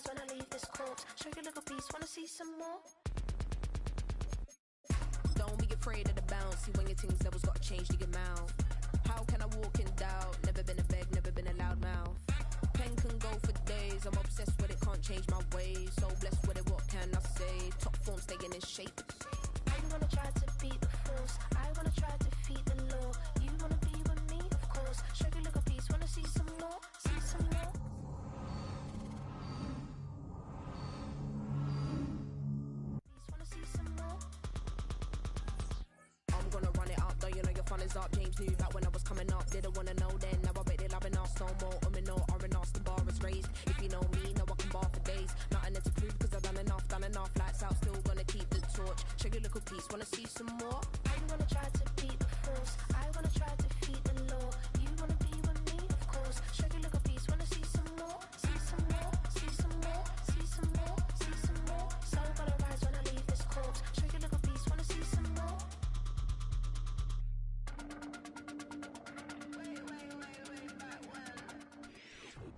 rise when I leave this corpse. Show you a little piece, wanna see some more? Don't be afraid of the bounce. See when your things levels gotta change to your mouth. How can I walk in doubt? Never been a beg, never been a loud mouth. Pen can go for days. I'm obsessed with it, can't change my ways. So blessed with it, what can I say? Top form staying in shape. I wanna try to beat the force. I wanna try to defeat the law. You wanna be with me, of course. Show you a little piece, wanna see some more? See some more? Please wanna see some more? I'm gonna run it up, though you know your fun is up. James knew back when I was coming up, didn't wanna know then. Now I bet they're loving us no more. No R&R, the bar is raised. If you know me, know I can bar for days. Nothing to prove, cause I've done enough. Lights out, still gonna keep the torch. Show you a little piece, wanna see some more? I wanna try to beat the force. I wanna try to defeat the law. You wanna be with me, of course. Show you a little piece, wanna see some more? See some more? See some more? See some more? See some more? So gonna rise when I leave this corpse. Show you a little piece, wanna see some more?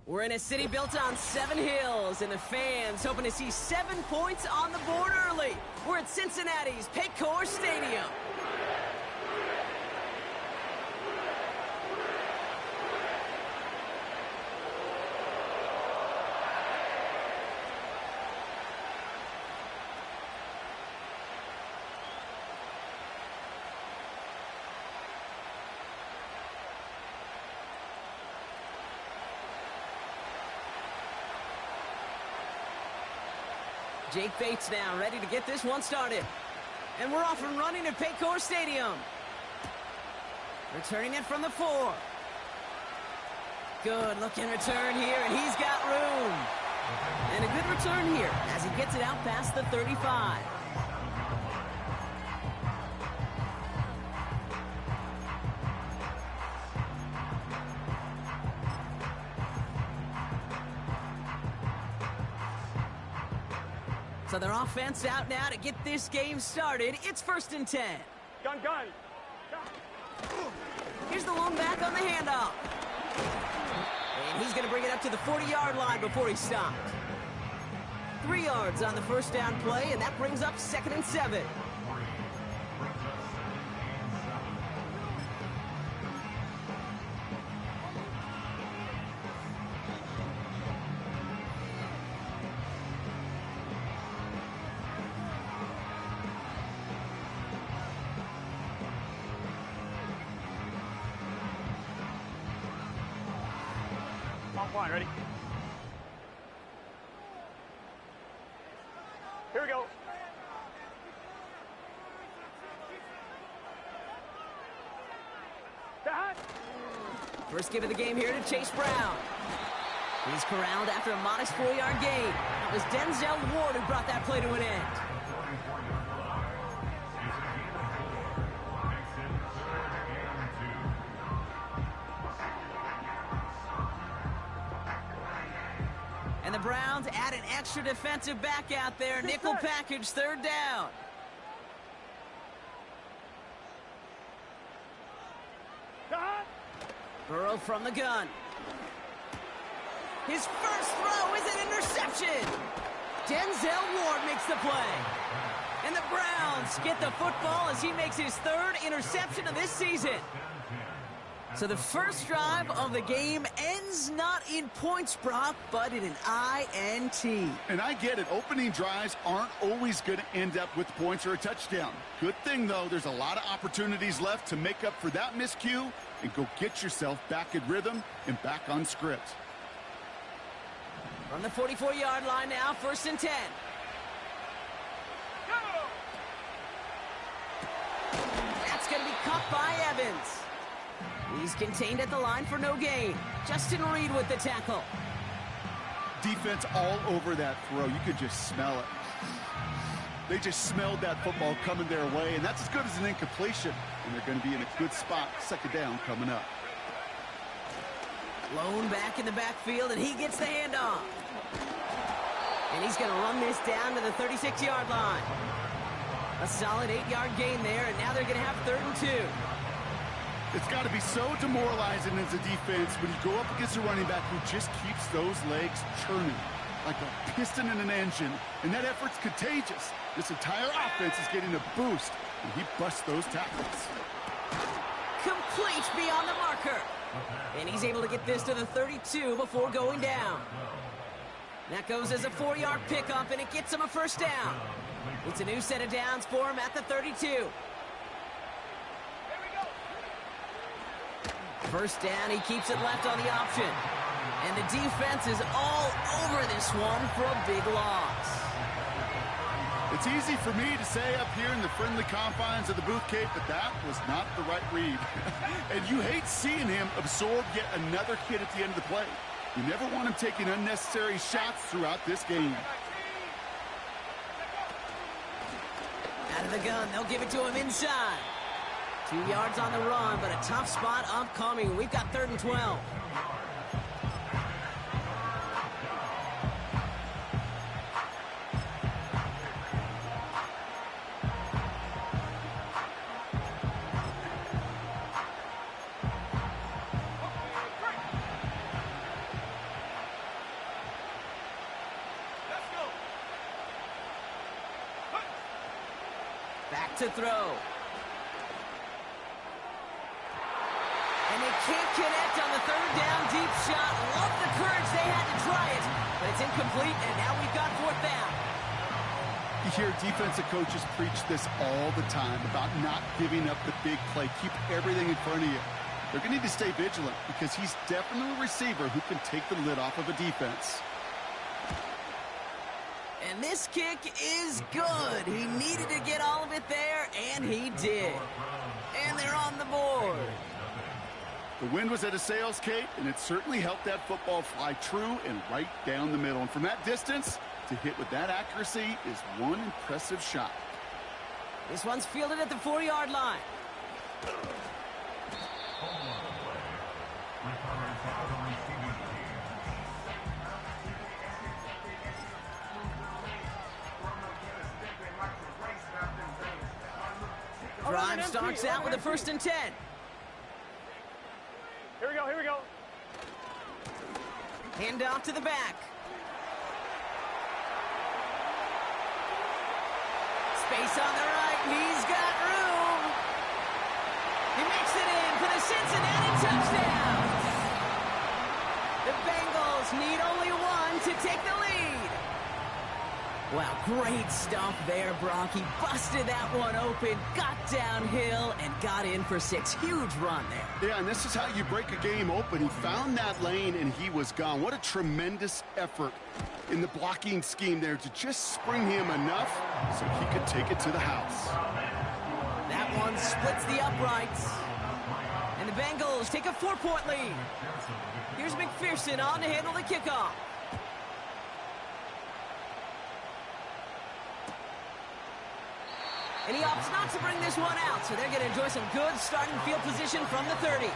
We're in a city built on 7 hills, and the fans hoping to see 7 points on the board early. We're at Cincinnati's Paycor Stadium. Jake Bates now ready to get this one started. And we're off and running at Paycor Stadium. Returning it from the 4. Good looking return here, and he's got room. And a good return here as he gets it out past the 35. So their offense out now to get this game started. It's 1st and 10. Gun. Here's the long back on the handoff. And he's going to bring it up to the 40-yard line before he stopped. 3 yards on the first down play, and that brings up 2nd and 7. Line, ready? Here we go. First give of the game here to Chase Brown. He's corralled after a modest 4-yard gain. It was Denzel Ward who brought that play to an end. And the Browns add an extra defensive back out there. Nickel package, 3rd down. Burrow from the gun. His first throw is an interception. Denzel Ward makes the play. And the Browns get the football as he makes his 3rd interception of this season. So the first drive of the game ends not in points, Brock, but in an INT. And I get it. Opening drives aren't always going to end up with points or a touchdown. Good thing, though, there's a lot of opportunities left to make up for that miscue and go get yourself back in rhythm and back on script. From the 44-yard line now, 1st and 10. That's going to be caught by Evans. He's contained at the line for no gain. Justin Reed with the tackle. Defense all over that throw. You could just smell it. They just smelled that football coming their way, and that's as good as an incompletion. And they're going to be in a good spot. 2nd down coming up. Lone back in the backfield, and he gets the handoff. And he's going to run this down to the 36-yard line. A solid 8-yard gain there, and now they're going to have 3rd and 2. It's got to be so demoralizing as a defense when you go up against a running back who just keeps those legs churning. like a piston in an engine, and that effort's contagious. This entire offense is getting a boost, and he busts those tackles. Complete beyond the marker. And he's able to get this to the 32 before going down. That goes as a 4-yard pickup, and it gets him a first down. It's a new set of downs for him at the 32. First down, he keeps it left on the option. And the defense is all over this one for a big loss. It's easy for me to say up here in the friendly confines of the booth, Kate, but that was not the right read. And you hate seeing him absorb yet another hit at the end of the play. You never want him taking unnecessary shots throughout this game. Out of the gun, they'll give it to him inside. 2 yards on the run, but a tough spot upcoming. We've got 3rd and 12. Back to throw. And they can't connect on the 3rd down deep shot. Love the courage they had to try it, but it's incomplete, and now we've got 4th down. You hear defensive coaches preach this all the time about not giving up the big play. Keep everything in front of you. They're going to need to stay vigilant because he's definitely a receiver who can take the lid off of a defense. And this kick is good. He needed to get all of it there, and he did. And they're on the board. The wind was at a sails, Kate, and it certainly helped that football fly true and right down the middle. And from that distance, to hit with that accuracy is one impressive shot. This one's fielded at the 4-yard line. Drive starts out with a 1st and 10. Here we go, here we go. Hand off to the back. Space on the right. He's got room. He makes it in for the Cincinnati touchdown. The Bengals need only one to take the lead. Wow, great stuff there, Brock. He busted that one open, got downhill, and got in for 6. Huge run there. Yeah, and this is how you break a game open. He found that lane, and he was gone. What a tremendous effort in the blocking scheme there to just spring him enough so he could take it to the house. That one splits the uprights. And the Bengals take a 4-point lead. Here's McPherson on to handle the kickoff. And he opts not to bring this one out, so they're going to enjoy some good starting field position from the 30.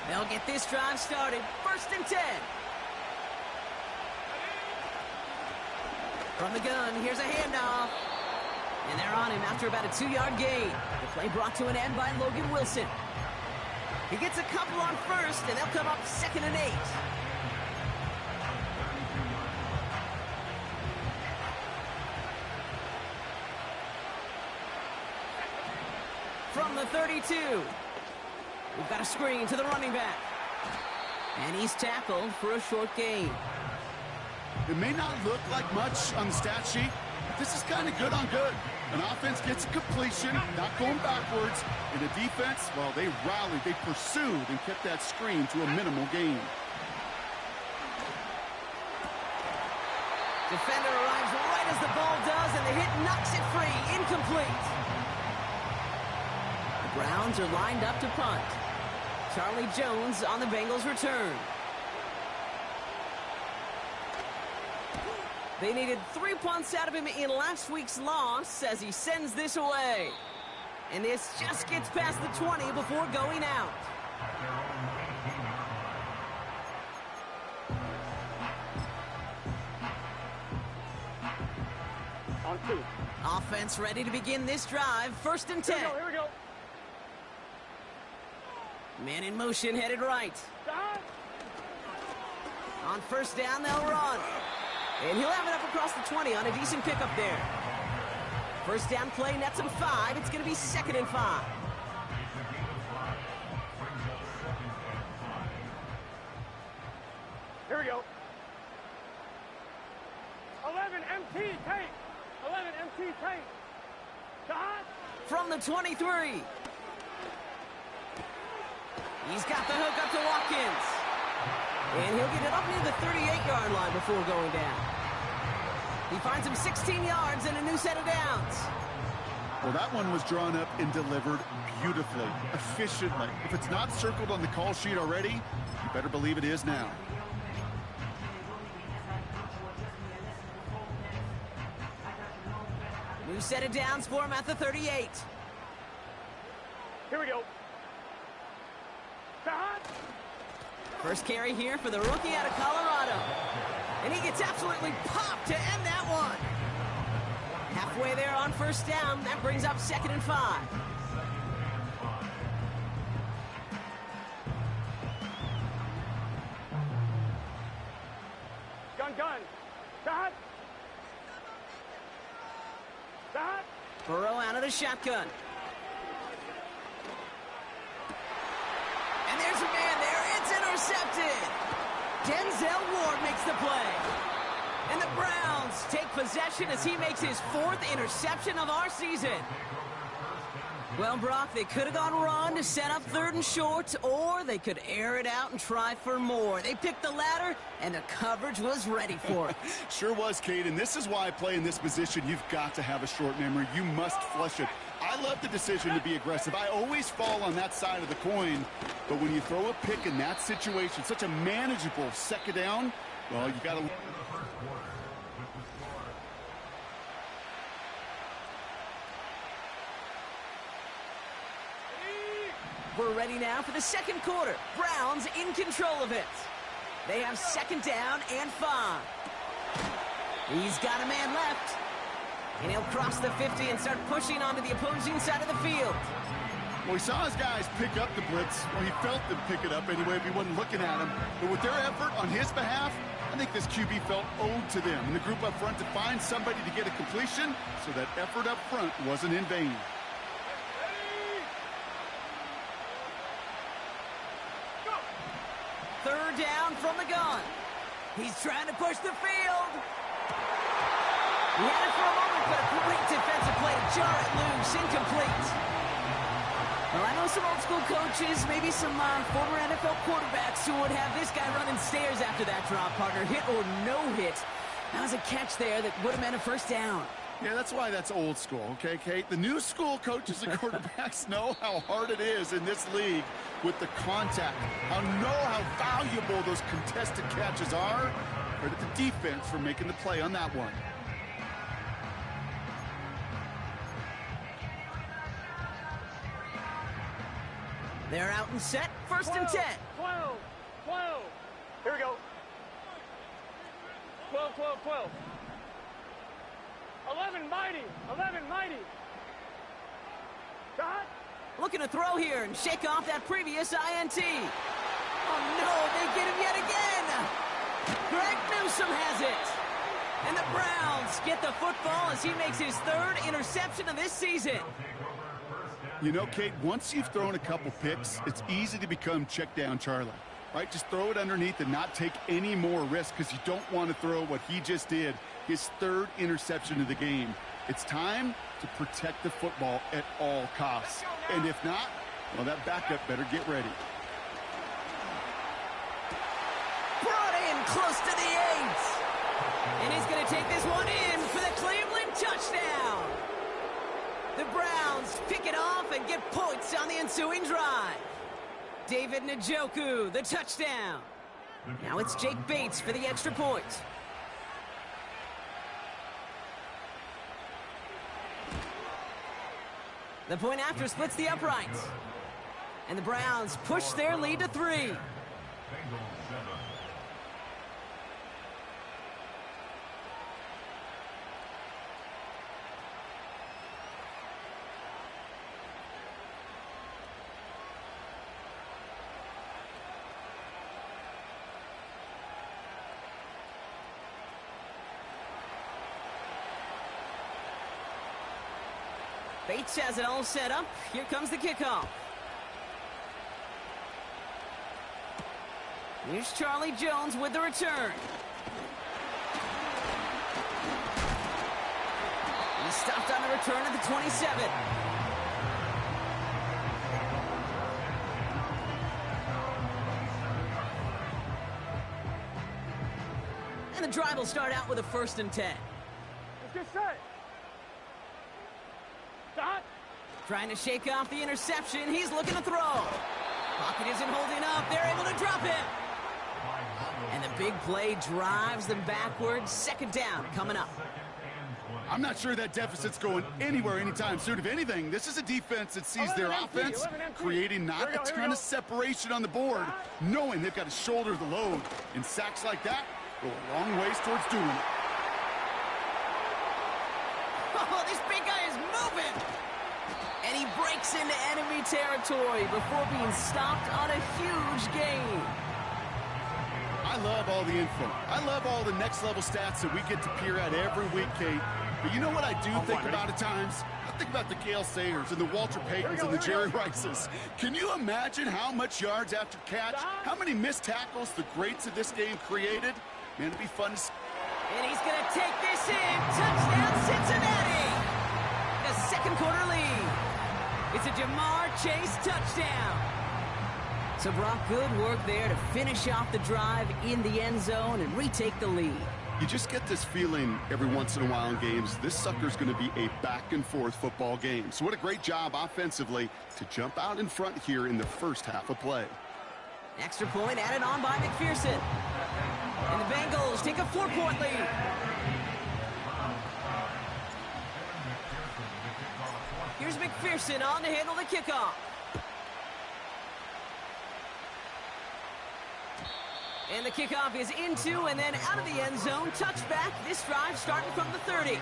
They'll get this drive started. 1st and 10. From the gun, here's a handoff. And they're on him after about a 2-yard gain. The play brought to an end by Logan Wilson. He gets a couple on 1st, and they'll come up 2nd and 8. From the 32. We've got a screen to the running back. And he's tackled for a short gain. It may not look like much on the stat sheet, but this is kind of good on good. An offense gets a completion, not going backwards, and the defense, well, they rallied, they pursued, and kept that screen to a minimal gain. Defender arrives right as the ball does, and the hit knocks it free. Incomplete. The Browns are lined up to punt. Charlie Jones on the Bengals' return. They needed 3 punts out of him in last week's loss as he sends this away. And this just gets past the 20 before going out. On 2. Offense ready to begin this drive. 1st and 10. Here we go. Man in motion, headed right. On first down, they'll run. And he'll have it up across the 20 on a decent pickup there. First down play nets him 5. It's going to be 2nd and 5. Here we go. 11 MT tape. 11 MT tape. Shot. From the 23. He's got the hook up to Watkins. And he'll get it up near the 38-yard line before going down. He finds him 16 yards and a new set of downs. Well, that one was drawn up and delivered beautifully, efficiently. If it's not circled on the call sheet already, you better believe it is now. New set of downs for him at the 38. Here we go. Shot. First carry here for the rookie out of Colorado. And he gets absolutely popped to end that one. Halfway there on first down. That brings up 2nd and 5. Gun. Shot. Shot. Burrow out of the shotgun. And there's a man there. It's intercepted. Denzel Ward makes the play. And the Browns take possession as he makes his 4th interception of our season. Well, Brock, they could have gone run to set up 3rd and short, or they could air it out and try for more. They picked the latter, and the coverage was ready for it. Sure was, Kate, and this is why playing this position, you've got to have a short memory. You must flush it. I love the decision to be aggressive. I always fall on that side of the coin, but when you throw a pick in that situation, such a manageable 2nd down, well, you got to... We're ready now for the 2nd quarter. Browns in control of it. They have 2nd down and 5. He's got a man left. And he'll cross the 50 and start pushing onto the opposing side of the field. Well, he saw his guys pick up the blitz. Well, he felt them pick it up anyway if he wasn't looking at him. But with their effort on his behalf, I think this QB felt owed to them. And the group up front to find somebody to get a completion, so that effort up front wasn't in vain. Third down from the gun. He's trying to push the field. He had it for a moment, but a great defensive play to jar it loose, incomplete. Well, I know some old school coaches, maybe some former NFL quarterbacks who would have this guy running stairs after that drop, partner. Hit or no hit. That was a catch there that would have meant a first down. Yeah, that's why that's old school, okay, Kate? The new school coaches and quarterbacks know how hard it is in this league with the contact. Know how valuable those contested catches are. Credit the defense for making the play on that one. They're out and set. 1st and 10. 12. Here we go. 12. 11 mighty. Shot. Looking to throw here and shake off that previous INT. Oh, no, they get him yet again. Greg Newsome has it. And the Browns get the football as he makes his 3rd interception of this season. You know, Kate, once you've thrown a couple picks, it's easy to become check down Charlie, right? Just throw it underneath and not take any more risk because you don't want to throw what he just did, his 3rd interception of the game. It's time to protect the football at all costs. And if not, well, that backup better get ready. Brought in close to the 8. And he's going to take this one in for the Cleveland touchdown. The Browns pick it off and get points on the ensuing drive. David Njoku, the touchdown. Now it's Jake Bates for the extra point. The point after splits the uprights. And the Browns push their lead to 3. Bates has it all set up. Here comes the kickoff. Here's Charlie Jones with the return. He stopped on the return at the 27. And the drive will start out with a 1st and 10. Let's get set. Dot. Trying to shake off the interception. He's looking to throw. Pocket isn't holding up. They're able to drop it. And the big play drives them backwards. 2nd down coming up. I'm not sure that deficit's going anywhere anytime soon. If anything, this is a defense that sees their offense creating not a ton of separation on the board, knowing they've got to shoulder the load. And sacks like that go a long ways towards doing it. Oh, this big guy is moving. And he breaks into enemy territory before being stopped on a huge gain. I love all the info. I love all the next-level stats that we get to peer at every week, Kate. But you know what I do think about at times? I think about the Gale Sayers and the Walter Paytons and the Jerry Rices. Can you imagine how much yards after catch, how many missed tackles the greats of this game created? Man, it'd be fun to see. And he's going to take this in. Touchdown, Cincinnati. The 2nd quarter lead. It's a Jamar Chase touchdown. So, Brock, good work there to finish off the drive in the end zone and retake the lead. You just get this feeling every once in a while in games, this sucker's going to be a back-and-forth football game. So what a great job offensively to jump out in front here in the first half of play. Extra point added on by McPherson. And the Bengals take a 4-point lead. Here's McPherson on to handle the kickoff. And the kickoff is into and then out of the end zone. Touchback. This drive starting from the 30.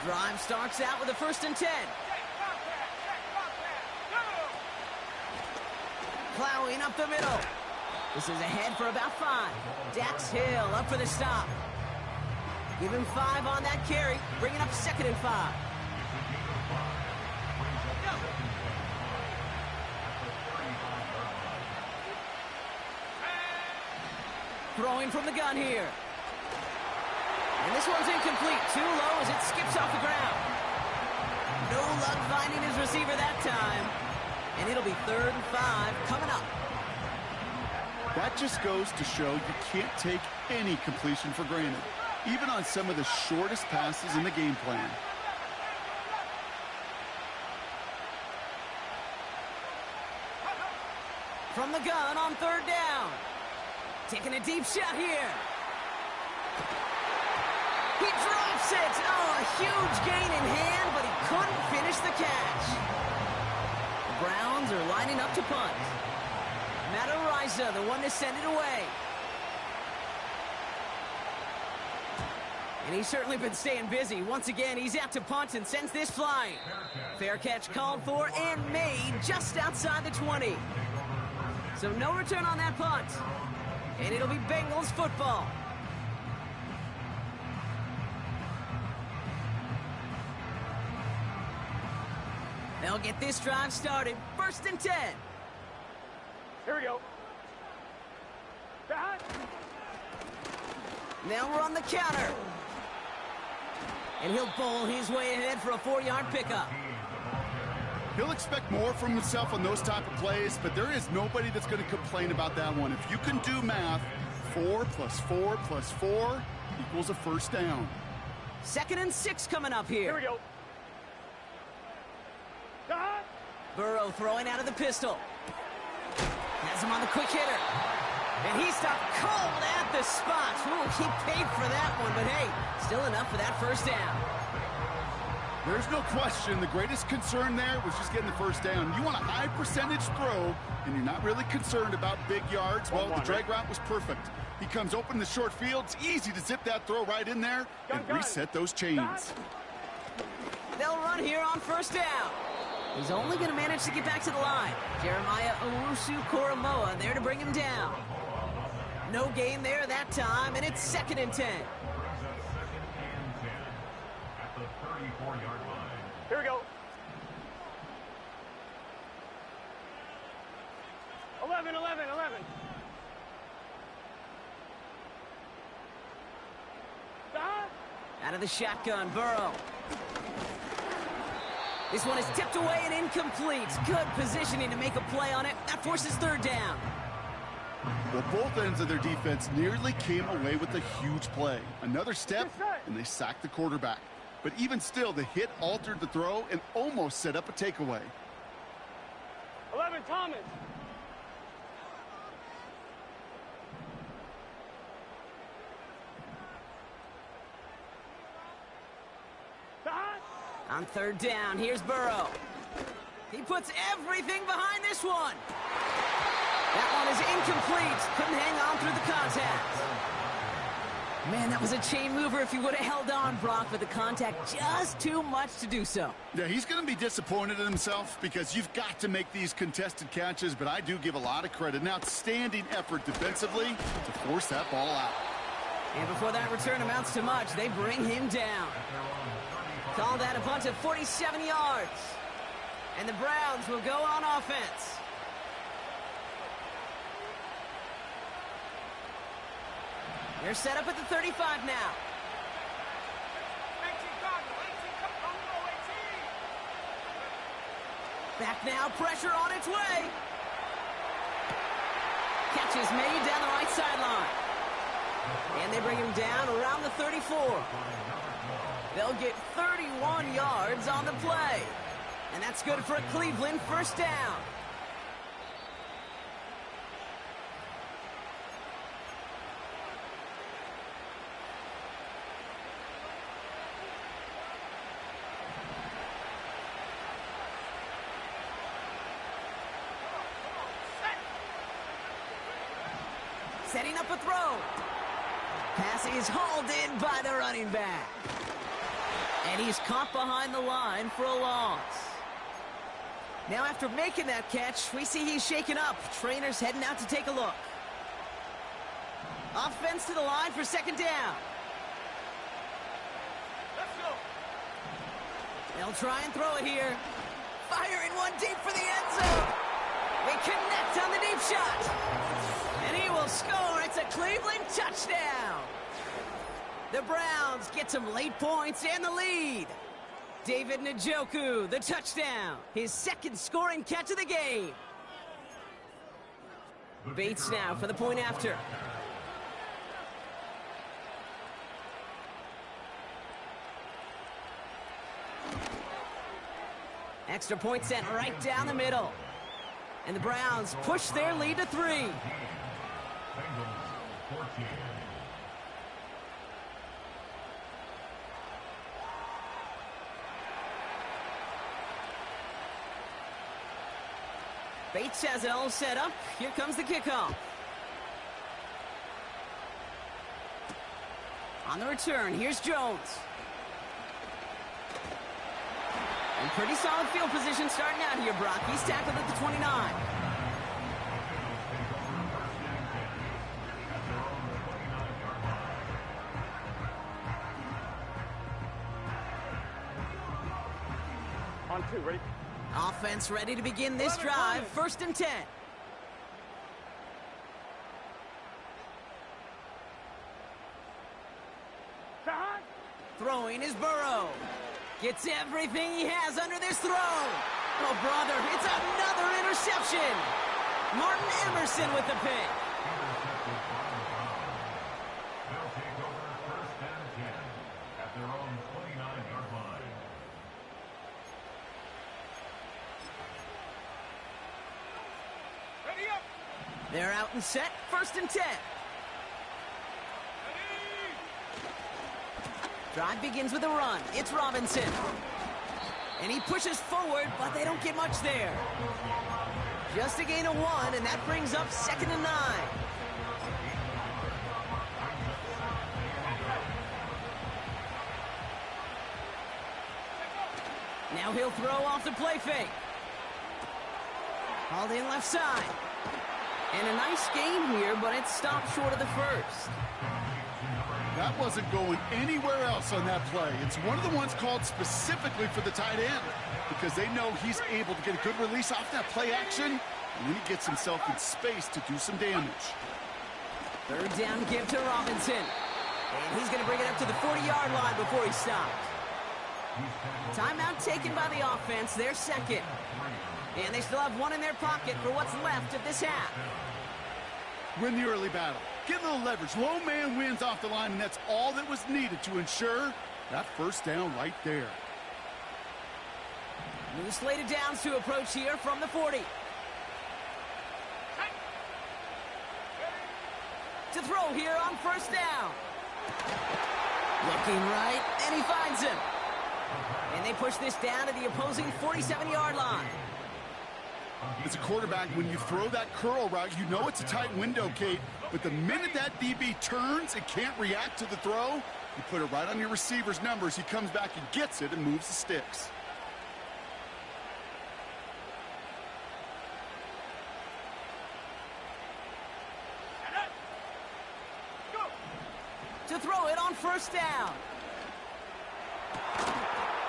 Drive starts out with a 1st and 10. Plowing up the middle. This is ahead for about 5. Dax Hill up for the stop. Give him 5 on that carry. Bring it up 2nd and 5. Throwing from the gun here. And this one's incomplete. Too low as it skips off the ground. No luck finding his receiver that time. And it'll be 3rd and 5 coming up. That just goes to show you can't take any completion for granted, even on some of the shortest passes in the game plan. From the gun on 3rd down. Taking a deep shot here. He drops it. Oh, a huge gain in hand, but he couldn't finish the catch. The Browns are lining up to punt. Matt Ariza, the one to send it away. And he's certainly been staying busy. Once again, he's out to punt and sends this flying. Fair catch called for and made just outside the 20. So no return on that punt. And it'll be Bengals football. They'll get this drive started. 1st and 10. Here we go. Dot. Now we're on the counter. And he'll bowl his way ahead for a 4-yard pickup. He'll expect more from himself on those type of plays, but there is nobody that's going to complain about that one. If you can do math, 4 plus 4 plus 4 equals a 1st down. 2nd and 6 coming up here. Here we go. Dot. Burrow throwing out of the pistol. Has him on the quick hitter. And he stopped cold at the spot. Ooh, he paid for that one, but hey, still enough for that 1st down. There's no question the greatest concern there was just getting the 1st down. You want a high percentage throw, and you're not really concerned about big yards. Well, the drag route was perfect. He comes open in the short field. It's easy to zip that throw right in there and reset those chains. They'll run here on 1st down. He's only going to manage to get back to the line. Jeremiah Owusu-Koramoah there to bring him down. No gain there that time, and it's 2nd and 10. At the 34-yard line. Here we go. 11. Out of the shotgun, Burrow. This one is tipped away and incomplete. Good positioning to make a play on it. That forces 3rd down. Well, both ends of their defense nearly came away with a huge play. Another step, and they sacked the quarterback. But even still, the hit altered the throw and almost set up a takeaway. 11, Thomas. On 3rd down, here's Burrow. He puts everything behind this one. That one is incomplete. Couldn't hang on through the contact. Man, that was a chain mover if he would have held on, Brock, but the contact just too much to do so. Yeah, he's going to be disappointed in himself because you've got to make these contested catches, but I do give a lot of credit. An outstanding effort defensively to force that ball out. And before that return amounts to much, they bring him down. Called that a punt of 47 yards. And the Browns will go on offense. They're set up at the 35 now. Back now, pressure on its way. Catch is made down the right sideline. And they bring him down around the 34. They'll get 31 yards on the play. And that's good for a Cleveland 1st down. Setting up a throw. Pass is hauled in by the running back. And he's caught behind the line for a loss. Now after making that catch, we see he's shaken up. Trainer's heading out to take a look. Offense to the line for 2nd down. Let's go. They'll try and throw it here. Firing one deep for the end zone. They connect on the deep shot. And he will score. It's a Cleveland touchdown. The Browns get some late points and the lead. David Njoku, the touchdown. His 2nd scoring catch of the game. Bates now for the point after. Extra point sent right down the middle. And the Browns push their lead to 3. Bates has it all set up. Here comes the kickoff. On the return, here's Jones. And pretty solid field position starting out here, Brock. He's tackled at the 29. On 2, ready? Offense ready to begin this drive. 1st and 10. Throwing is Burrow. Gets everything he has under this throw. Oh, brother, it's another interception. Martin Emerson with the pick. They'll take over 1st and 10 at their own 29-yard line. Ready up. They're out and set. 1st and 10. Drive begins with a run. It's Robinson. And he pushes forward, but they don't get much there. Just a gain of 1, and that brings up 2nd and 9. Now he'll throw off the play fake. Hauled in left side. And a nice game here, but it stopped short of the first. That wasn't going anywhere else on that play. It's one of the ones called specifically for the tight end because they know he's able to get a good release off that play action, and then he gets himself in space to do some damage. Third down give to Robinson. And he's going to bring it up to the 40-yard line before he stops. Timeout taken by the offense, their second. And they still have one in their pocket for what's left of this half. Win the early battle. Get a little leverage. Low man wins off the line, and that's all that was needed to ensure that first down right there. New slated downs to approach here from the 40. To throw here on first down. Looking right, and he finds him. And they push this down to the opposing 47-yard line. As a quarterback, when you throw that curl route, you know it's a tight window, Kate. But the minute that DB turns and can't react to the throw, you put it right on your receiver's numbers. He comes back and gets it and moves the sticks. To throw it on first down.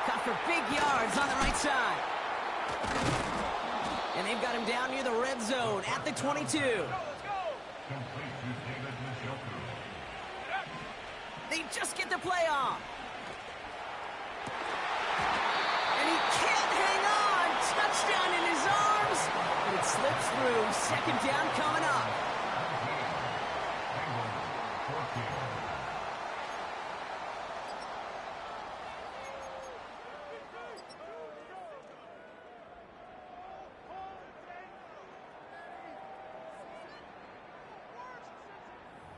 Cut for big yards on the right side. And they've got him down near the red zone at the 22. They just get the play off. And he can't hang on. Touchdown in his arms. And it slips through. Second down coming up.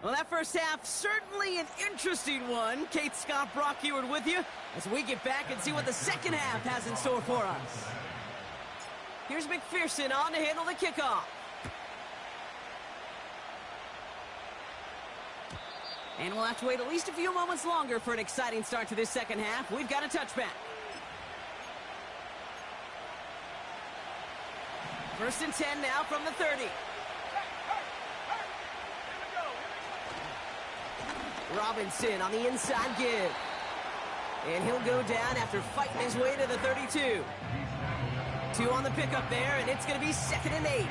Well, that first half, certainly an interesting one. Kate Scott, Brock Eward with you as we get back and see what the second half has in store for us. Here's McPherson on to handle the kickoff. And we'll have to wait at least a few moments longer for an exciting start to this second half. We've got a touchback. First and 10 now from the 30. Robinson on the inside give. And he'll go down after fighting his way to the 32. 2 on the pickup there, and it's going to be 2nd and 8.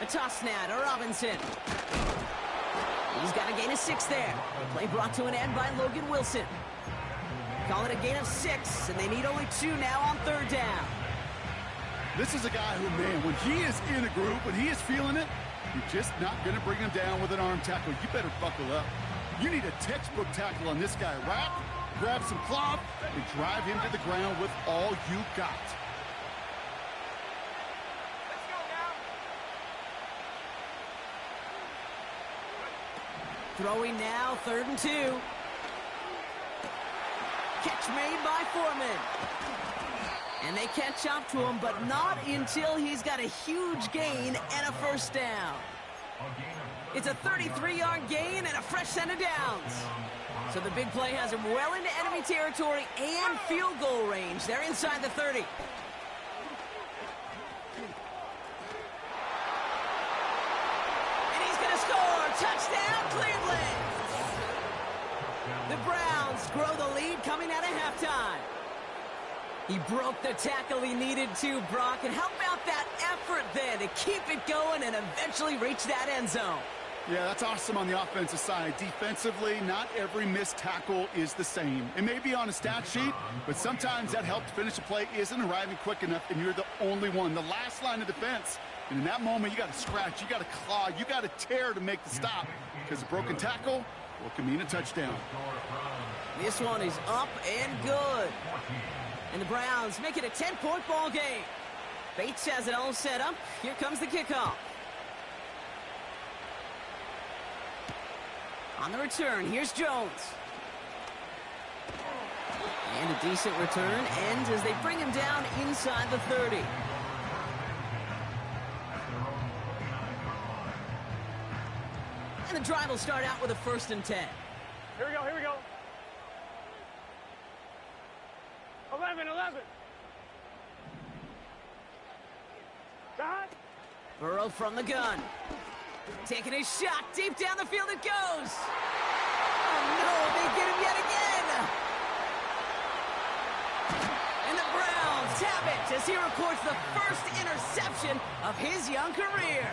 A toss now to Robinson. He's got a gain of 6 there. Play brought to an end by Logan Wilson. Call it a gain of 6, and they need only 2 now on third down. This is a guy who, man, when he is in a group, when he is feeling it, you're just not going to bring him down with an arm tackle. You better buckle up. You need a textbook tackle on this guy. Wrap, grab some cloth, and drive him to the ground with all you got. Throwing now, 3rd and 2. Catch made by Foreman. And they catch up to him, but not until he's got a huge gain and a first down. It's a 33-yard gain and a fresh set of downs. So the big play has him well into enemy territory and field goal range. They're inside the 30. And he's going to score. Touchdown, Cleveland. The Browns grow the lead coming out of halftime. He broke the tackle he needed to, Brock. And how about that effort then to keep it going and eventually reach that end zone? Yeah, that's awesome on the offensive side. Defensively, not every missed tackle is the same. It may be on a stat sheet, but sometimes that help to finish a play isn't arriving quick enough, and you're the only one. The last line of defense. And in that moment, you got to scratch, you got to claw, you got to tear to make the stop. Because a broken tackle, well, can mean a touchdown. This one is up and good. And the Browns make it a 10-point ball game. Bates has it all set up. Here comes the kickoff. On the return, here's Jones. And a decent return ends as they bring him down inside the 30. And the drive will start out with a 1st and 10. Here we go, here we go. 11. Shot. Burrow from the gun. Taking his shot. Deep down the field it goes. Oh, no. They get him yet again. And the Browns have it as he records the first interception of his young career.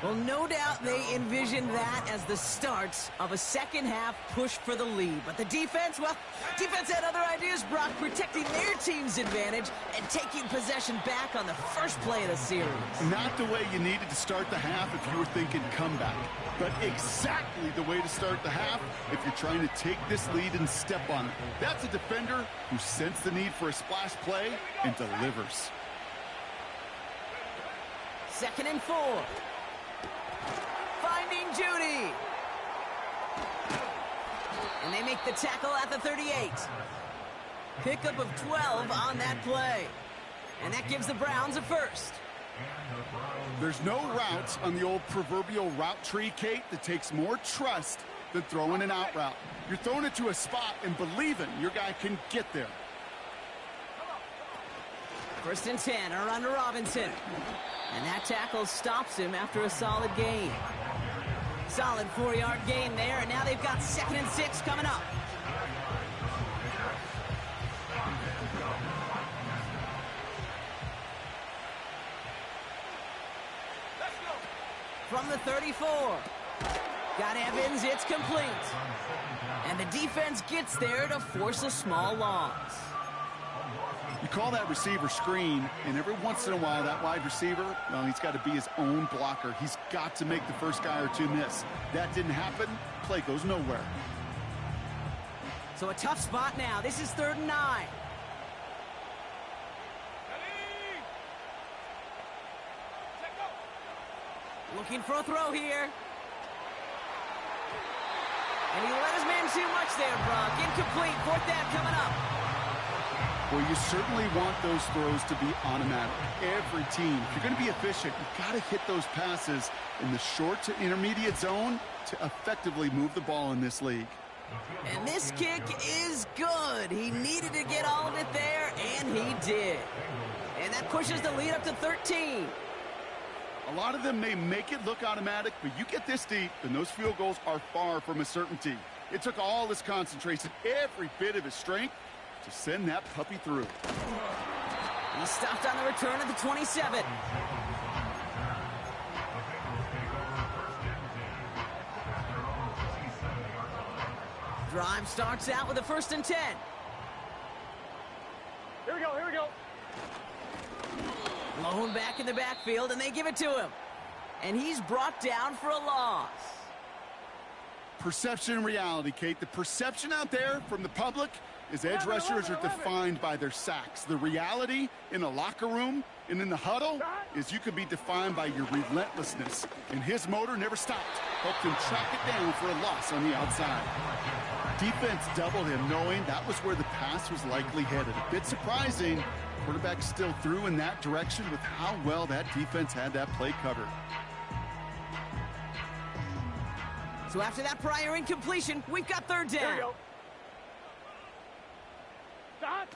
Well, no doubt they envisioned that as the start of a second-half push for the lead. But the defense, well, defense had other ideas, Brock, protecting their team's advantage and taking possession back on the first play of the series. Not the way you needed to start the half if you were thinking comeback, but exactly the way to start the half if you're trying to take this lead and step on it. That's a defender who sensed the need for a splash play and delivers. 2nd and 4. Finding Judy. And they make the tackle at the 38. Pickup of 12 on that play. And that gives the Browns a first. There's no route on the old proverbial route tree, Kate, that takes more trust than throwing an out route. You're throwing it to a spot and believing your guy can get there. 1st and 10, around to Robinson. And that tackle stops him after a solid gain. Solid 4-yard gain there, and now they've got 2nd and 6 coming up. From the 34. Got Evans, it's complete. And the defense gets there to force a small loss. You call that receiver screen, and every once in a while, that wide receiver, well, he's got to be his own blocker. He's got to make the first guy or two miss. That didn't happen. Play goes nowhere. So a tough spot now. This is 3rd and 9. Looking for a throw here. And he let his man too much there, Brock. Incomplete. 4th down coming up. Well, you certainly want those throws to be automatic. Every team, if you're going to be efficient, you've got to hit those passes in the short to intermediate zone to effectively move the ball in this league. And this kick is good. He needed to get all of it there, and he did. And that pushes the lead up to 13. A lot of them may make it look automatic, but you get this deep, and those field goals are far from a certainty. It took all his concentration, every bit of his strength, to send that puppy through. He stopped on the return at the 27. Drive starts out with a 1st and 10. Here we go, here we go. Blown back in the backfield, and they give it to him. And he's brought down for a loss. Perception and reality, Kate. The perception out there from the public is edge rushers are defined by their sacks. The reality in the locker room and in the huddle is you could be defined by your relentlessness. And his motor never stopped. Helped him track it down for a loss on the outside. Defense doubled him, knowing that was where the pass was likely headed. A bit surprising. Quarterback still threw in that direction with how well that defense had that play covered. So after that prior incompletion, we've got 3rd down. Here we go. Stop.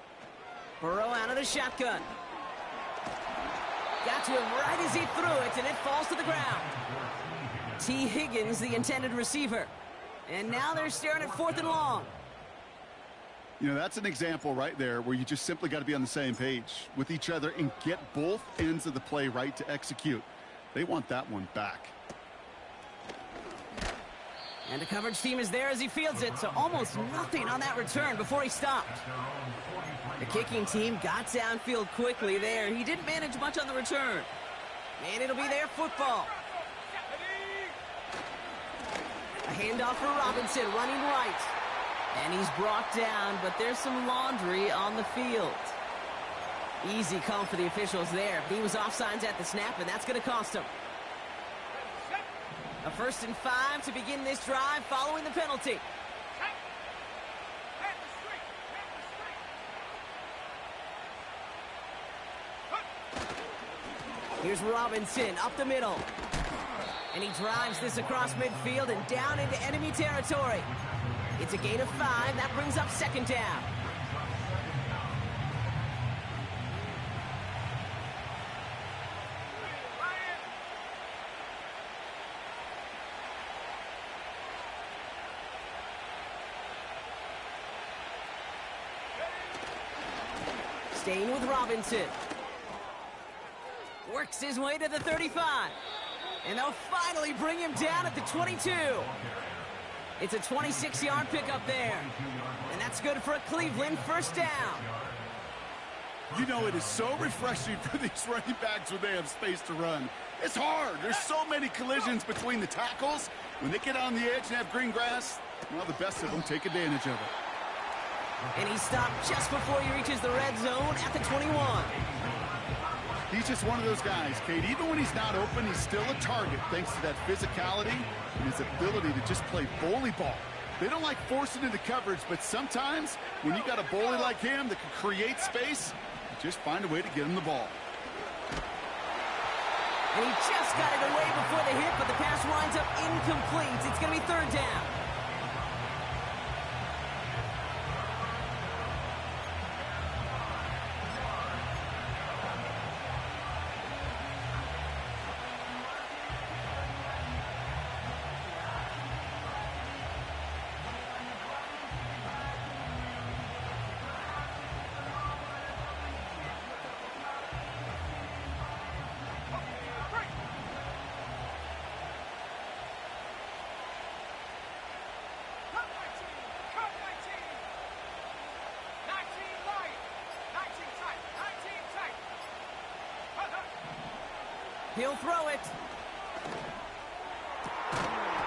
Burrow out of the shotgun. Got to him right as he threw it, and it falls to the ground. T. Higgins, the intended receiver. And now they're staring at 4th and long. You know, that's an example right there where you just simply got to be on the same page with each other and get both ends of the play right to execute. They want that one back. And the coverage team is there as he fields it, so almost nothing on that return before he stopped. The kicking team got downfield quickly there. He didn't manage much on the return. And it'll be their football. A handoff for Robinson, running right. And he's brought down, but there's some laundry on the field. Easy call for the officials there. He was offsides at the snap, and that's going to cost him. A 1st and 5 to begin this drive following the penalty. Here's Robinson up the middle. And he drives this across midfield and down into enemy territory. It's a gain of 5. That brings up second down. Staying with Robinson. Works his way to the 35. And they'll finally bring him down at the 22. It's a 26-yard pickup there. And that's good for a Cleveland first down. You know, it is so refreshing for these running backs when they have space to run. It's hard. There's so many collisions between the tackles. When they get on the edge and have green grass, well, the best of them take advantage of it. And he stopped just before he reaches the red zone at the 21. He's just one of those guys, Kate. Even when he's not open, he's still a target thanks to that physicality and his ability to just play bully ball. They don't like forcing into coverage, but sometimes when you got a bully like him that can create space, just find a way to get him the ball. And he just got it away before the hit, but the pass winds up incomplete. It's going to be third down. He'll throw it.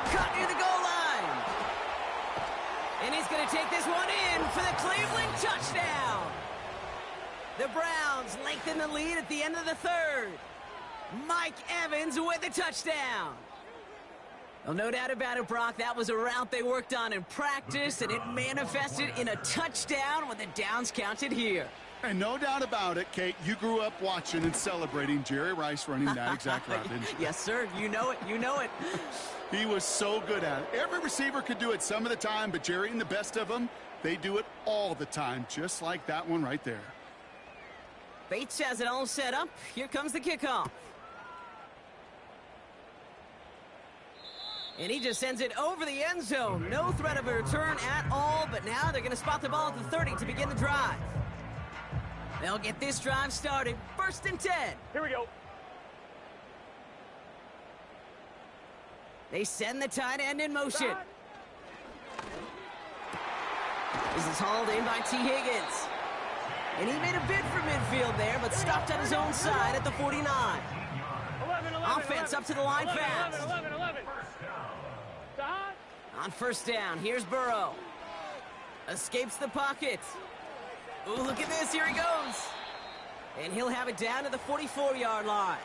Cut near the goal line. And he's going to take this one in for the Cleveland touchdown. The Browns lengthen the lead at the end of the third. Mike Evans with the touchdown. Well, no doubt about it, Brock. That was a route they worked on in practice, and it manifested in a touchdown when the downs counted here. And no doubt about it, Kate, you grew up watching and celebrating Jerry Rice running that exact route, didn't you? Yes, sir. You know it. You know it. He was so good at it. Every receiver could do it some of the time, but Jerry and the best of them, they do it all the time, just like that one right there. Bates has it all set up. Here comes the kickoff. And he just sends it over the end zone. No threat of a return at all, but now they're going to spot the ball at the 30 to begin the drive. They'll get this drive started. 1st and 10. Here we go. They send the tight end in motion. This is hauled in by T. Higgins. And he made a bid for midfield there, but stopped on his own side at the 49. 11, Offense up to the line fast. 11. On first down, here's Burrow. Escapes the pocket. Ooh, look at this. Here he goes. And he'll have it down to the 44-yard line.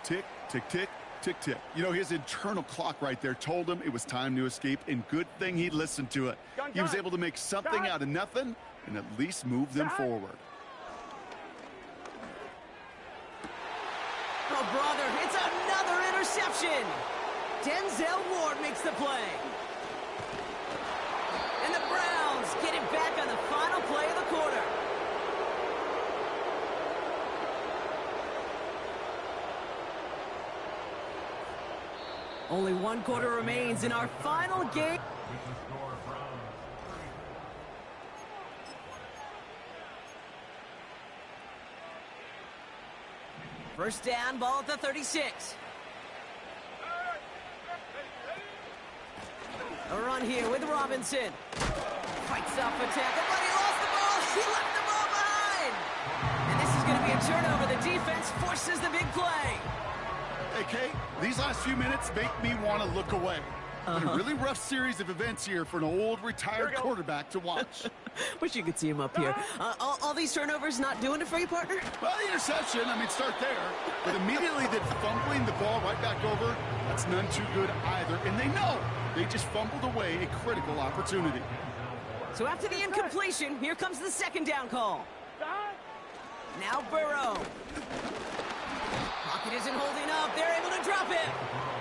Tick, tick, tick, tick, tick. You know, his internal clock right there told him it was time to escape, and good thing he listened to it. He was able to make something out of nothing and at least move them forward. Oh, brother, it's another interception. Denzel Ward makes the play. And the Browns get it back on the final play of the quarter. Only one quarter remains in our final game. First down, ball at the 36. A run here with Robinson. Fights off a tackle, but he lost the ball. He left the ball behind. And this is going to be a turnover. The defense forces the big play. Hey, Kate, these last few minutes make me want to look away. Been a really rough series of events here for an old retired quarterback to watch. Wish you could see him up here. All these turnovers not doing it for you, partner? Well, the interception, I mean, start there. But immediately the fumbling the ball right back over, that's none too good either. And they know they just fumbled away a critical opportunity. So after the incompletion, here comes the second down call. Now Burrow. Pocket isn't holding up. They're able to drop it.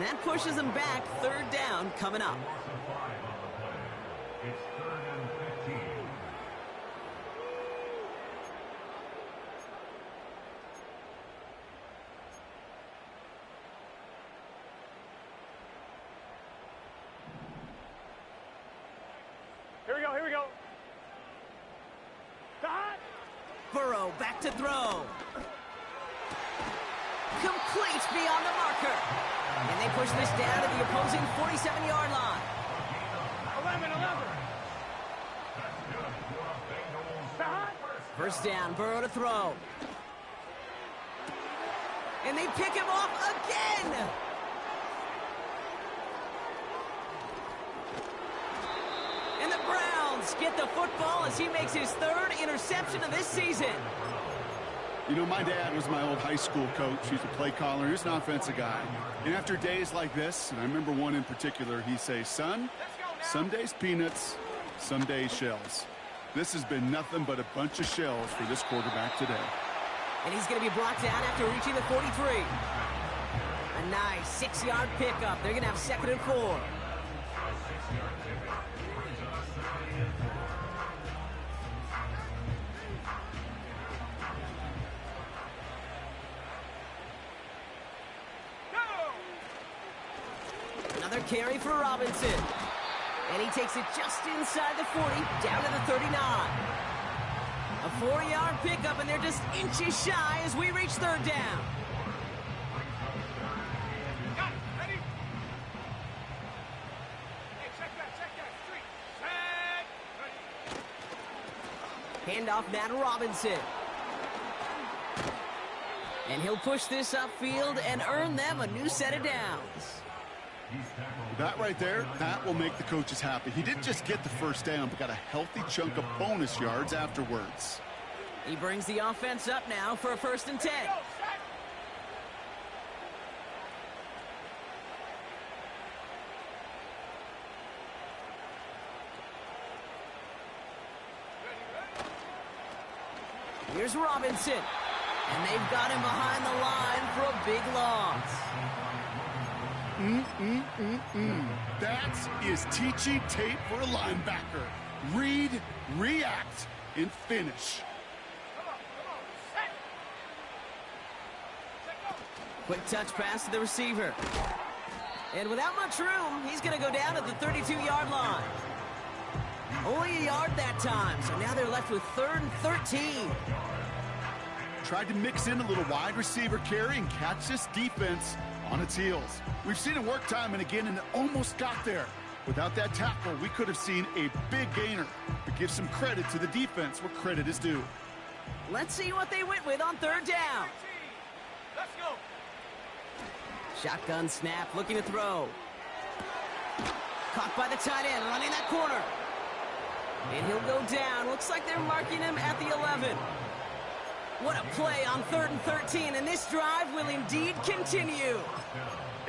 And that pushes them back. Third down coming up. It's 3rd and 15. Here we go, here we go. Dot. Burrow back to throw. Complete beyond the marker. And they push this down to the opposing 47-yard line. 11. Dot. First down, Burrow to throw. And they pick him off again. And the Browns get the football as he makes his 3rd interception of this season. You know, my dad was my old high school coach. He's a play caller. He's an offensive guy. And after days like this, and I remember one in particular, he'd say, son, some days peanuts, some days shells. This has been nothing but a bunch of shells for this quarterback today. And he's going to be brought down after reaching the 43. A nice 6-yard pickup. They're going to have 2nd and 4. Another carry for Robinson. And he takes it just inside the 40, down to the 39. A 4-yard pickup, and they're just inches shy as we reach 3rd down. Got it. Ready? Hey, check that. 3. Set. Ready. Handoff now to Robinson. And he'll push this upfield and earn them a new set of downs. That right there, that will make the coaches happy. He didn't just get the first down, but got a healthy chunk of bonus yards afterwards. He brings the offense up now for a 1st and 10. Go, set. Here's Robinson. And they've got him behind the line for a big loss. That is teaching tape for a linebacker. Read, react, and finish. Come on. Set. Set, go. Quick touch pass to the receiver. And without much room, he's going to go down at the 32-yard line. Only a yard that time, so now they're left with 3rd and 13. Tried to mix in a little wide receiver carry and catch this defense on its heels. We've seen it work time and again, and it almost got there. Without that tackle, we could have seen a big gainer. But give some credit to the defense where credit is due. Let's see what they went with on 3rd down. Let's go. Shotgun snap, looking to throw. Caught by the tight end, running that corner. And he'll go down. Looks like they're marking him at the 11. What a play on 3rd and 13, and this drive will indeed continue.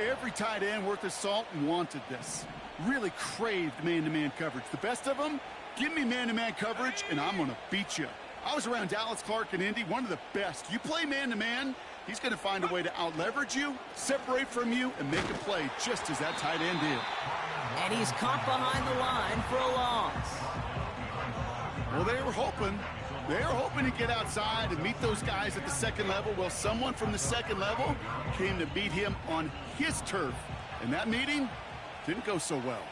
Every tight end worth his salt wanted this. Really craved man-to-man coverage. The best of them, give me man-to-man coverage, and I'm going to beat you. I was around Dallas Clark and Indy, one of the best. You play man-to-man, he's going to find a way to out-leverage you, separate from you, and make a play just as that tight end did. And he's caught behind the line for a loss. Well, they were hoping to get outside and meet those guys at the 2nd level. Well, someone from the 2nd level came to beat him on his turf. And that meeting didn't go so well.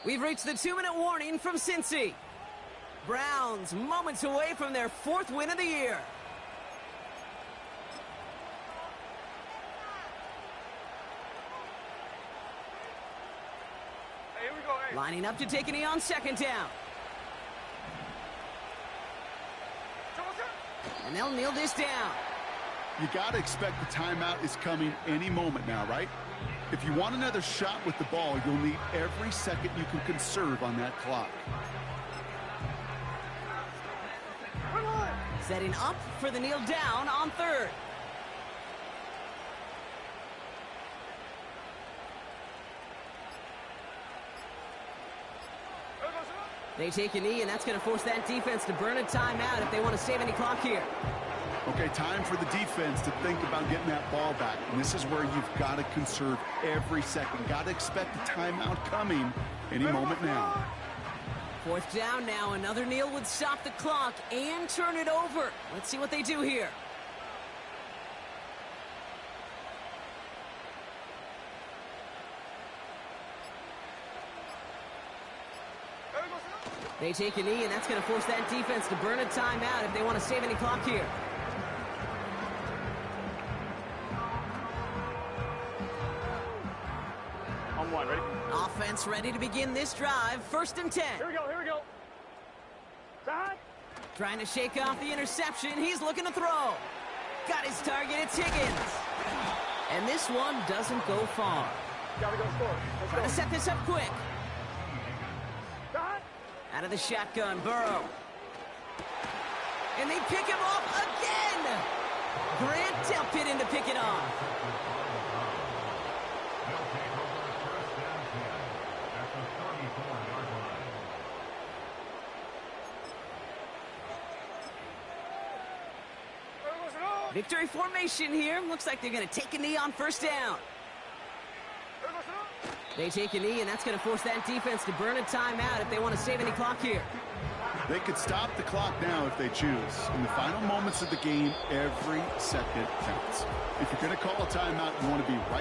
We've reached the 2-minute warning from Cincy. Browns moments away from their 4th win of the year. Hey, here we go. Hey. Lining up to take a knee on 2nd down. And they'll kneel this down. You got to expect the timeout is coming any moment now, right? If you want another shot with the ball, you'll need every second you can conserve on that clock. Setting up for the kneel down on 3rd. They take a knee, and that's going to force that defense to burn a timeout if they want to save any clock here. Okay, time for the defense to think about getting that ball back. And this is where you've got to conserve every second. Got to expect a timeout coming any moment now. Fourth down now. Another kneel would stop the clock and turn it over. Let's see what they do here. They take a knee, and that's going to force that defense to burn a timeout if they want to save any clock here. On one, ready? Offense ready to begin this drive. 1st and 10. Here we go, here we go. Side. Trying to shake off the interception. He's looking to throw. Got his target. It's Higgins. And this one doesn't go far. Gotta go score. Let's Trying go. to set this up quick. Side. Out of the shotgun, Burrow. And they pick him off again. Grant Delpit in to pick it off. They'll take over 1st and 10 at the 34-yard line. Victory formation here. Looks like they're going to take a knee on 1st down. They take a knee, and that's going to force that defense to burn a timeout if they want to save any clock here. They could stop the clock now if they choose. In the final moments of the game, every second counts. If you're going to call a timeout, you want to be right